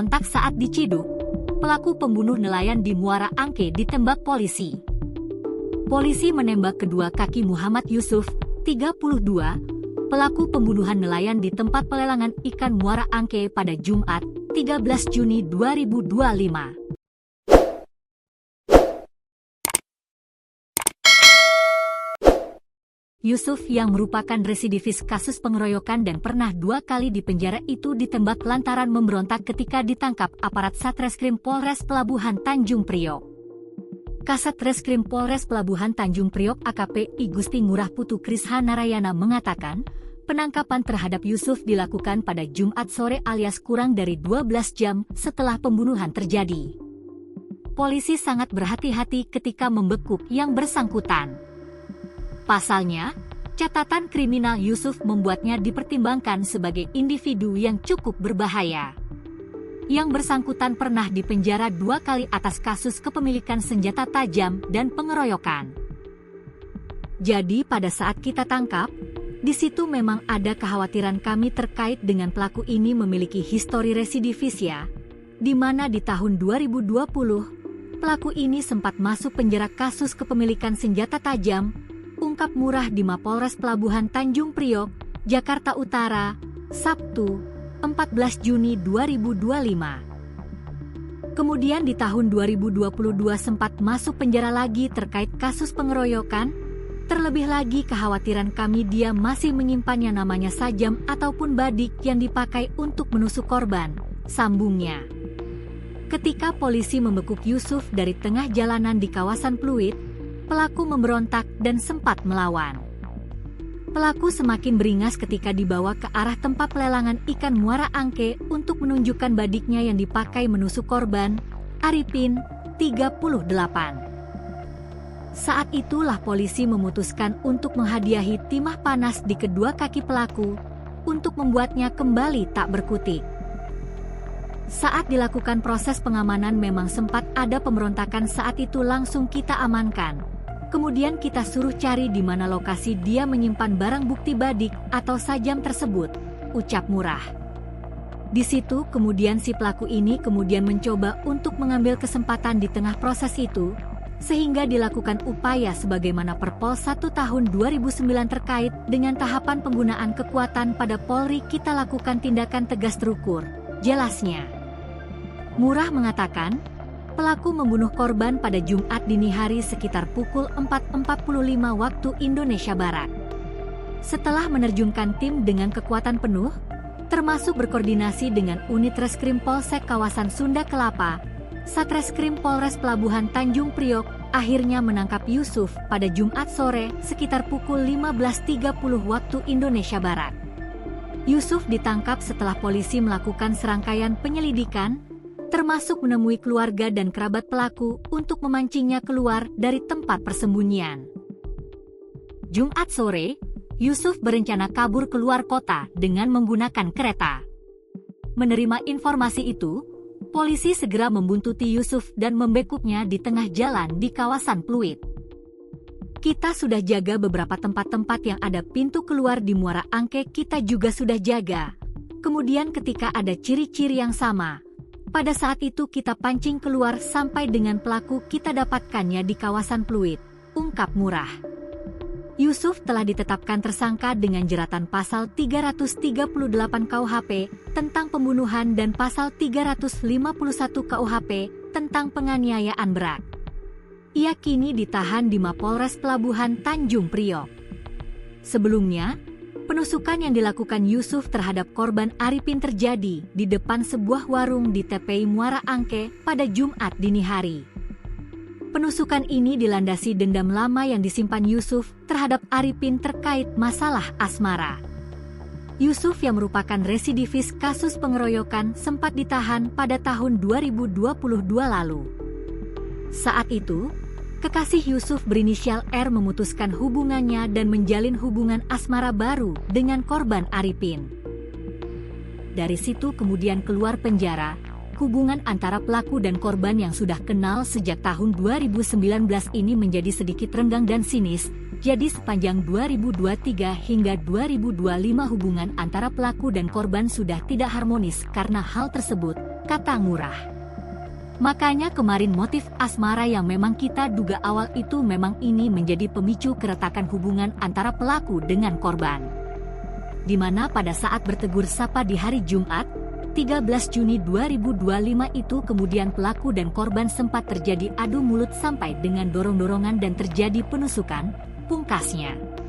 memberontak saat diciduk, pelaku pembunuh nelayan di Muara Angke ditembak polisi. Polisi menembak kedua kaki Muhammad Yusuf, 32, pelaku pembunuhan nelayan di tempat pelelangan ikan Muara Angke pada Jumat, 13 Juni 2025. Yusuf yang merupakan residivis kasus pengeroyokan dan pernah 2 kali dipenjara itu ditembak lantaran memberontak ketika ditangkap aparat Satreskrim Polres Pelabuhan Tanjung Priok. Kasat Reskrim Polres Pelabuhan Tanjung Priok AKP I Gusti Ngurah Putu Krisha Narayana mengatakan, penangkapan terhadap Yusuf dilakukan pada Jumat sore alias kurang dari 12 jam setelah pembunuhan terjadi. Polisi sangat berhati-hati ketika membekuk yang bersangkutan. Pasalnya, catatan kriminal Yusuf membuatnya dipertimbangkan sebagai individu yang cukup berbahaya. Yang bersangkutan pernah dipenjara 2 kali atas kasus kepemilikan senjata tajam dan pengeroyokan. Jadi pada saat kita tangkap, di situ memang ada kekhawatiran kami terkait dengan pelaku ini memiliki histori residivis ya, di mana di tahun 2020, pelaku ini sempat masuk penjara kasus kepemilikan senjata tajam, ungkap Murah di Mapolres Pelabuhan Tanjung Priok, Jakarta Utara, Sabtu, 14 Juni 2025. Kemudian di tahun 2022 sempat masuk penjara lagi terkait kasus pengeroyokan, terlebih lagi kekhawatiran kami dia masih menyimpannya namanya sajam ataupun badik yang dipakai untuk menusuk korban, sambungnya. Ketika polisi membekuk Yusuf dari tengah jalanan di kawasan Pluit, pelaku memberontak dan sempat melawan. Pelaku semakin beringas ketika dibawa ke arah tempat pelelangan ikan Muara Angke untuk menunjukkan badiknya yang dipakai menusuk korban, Arifin, 38. Saat itulah polisi memutuskan untuk menghadiahi timah panas di kedua kaki pelaku untuk membuatnya kembali tak berkutik. Saat dilakukan proses pengamanan memang sempat ada pemberontakan, saat itu langsung kita amankan. Kemudian kita suruh cari di mana lokasi dia menyimpan barang bukti badik atau sajam tersebut, ucap Murah. Di situ kemudian si pelaku ini kemudian mencoba untuk mengambil kesempatan di tengah proses itu, sehingga dilakukan upaya sebagaimana Perpol 1 tahun 2009 terkait dengan tahapan penggunaan kekuatan pada Polri, kita lakukan tindakan tegas terukur, jelasnya. Murah mengatakan, pelaku membunuh korban pada Jumat dini hari sekitar pukul 4.45 waktu Indonesia Barat. Setelah menerjunkan tim dengan kekuatan penuh, termasuk berkoordinasi dengan unit Reskrim Polsek kawasan Sunda Kelapa, Satreskrim Polres Pelabuhan Tanjung Priok akhirnya menangkap Yusuf pada Jumat sore sekitar pukul 15.30 waktu Indonesia Barat. Yusuf ditangkap setelah polisi melakukan serangkaian penyelidikan, termasuk menemui keluarga dan kerabat pelaku untuk memancingnya keluar dari tempat persembunyian. Jumat sore, Yusuf berencana kabur keluar kota dengan menggunakan kereta. Menerima informasi itu, polisi segera membuntuti Yusuf dan membekuknya di tengah jalan di kawasan Pluit. Kita sudah jaga beberapa tempat-tempat yang ada pintu keluar di Muara Angke, kita juga sudah jaga. Kemudian ketika ada ciri-ciri yang sama, pada saat itu kita pancing keluar sampai dengan pelaku kita dapatkannya di kawasan Pluit, ungkap Murah. Yusuf telah ditetapkan tersangka dengan jeratan pasal 338 KUHP tentang pembunuhan dan pasal 351 KUHP tentang penganiayaan berat. Ia kini ditahan di Mapolres Pelabuhan Tanjung Priok. Sebelumnya, penusukan yang dilakukan Yusuf terhadap korban Arifin terjadi di depan sebuah warung di TPI Muara Angke pada Jumat dini hari. Penusukan ini dilandasi dendam lama yang disimpan Yusuf terhadap Arifin terkait masalah asmara. Yusuf yang merupakan residivis kasus pengeroyokan sempat ditahan pada tahun 2022 lalu. Saat itu, kekasih Yusuf berinisial R memutuskan hubungannya dan menjalin hubungan asmara baru dengan korban Arifin. Dari situ kemudian keluar penjara, hubungan antara pelaku dan korban yang sudah kenal sejak tahun 2019 ini menjadi sedikit renggang dan sinis. Jadi sepanjang 2023 hingga 2025 hubungan antara pelaku dan korban sudah tidak harmonis. Karena hal tersebut, kata Ngurah. Makanya kemarin motif asmara yang memang kita duga awal itu memang ini menjadi pemicu keretakan hubungan antara pelaku dengan korban. Di mana pada saat bertegur sapa di hari Jumat, 13 Juni 2025 itu kemudian pelaku dan korban sempat terjadi adu mulut sampai dengan dorong-dorongan dan terjadi penusukan, pungkasnya.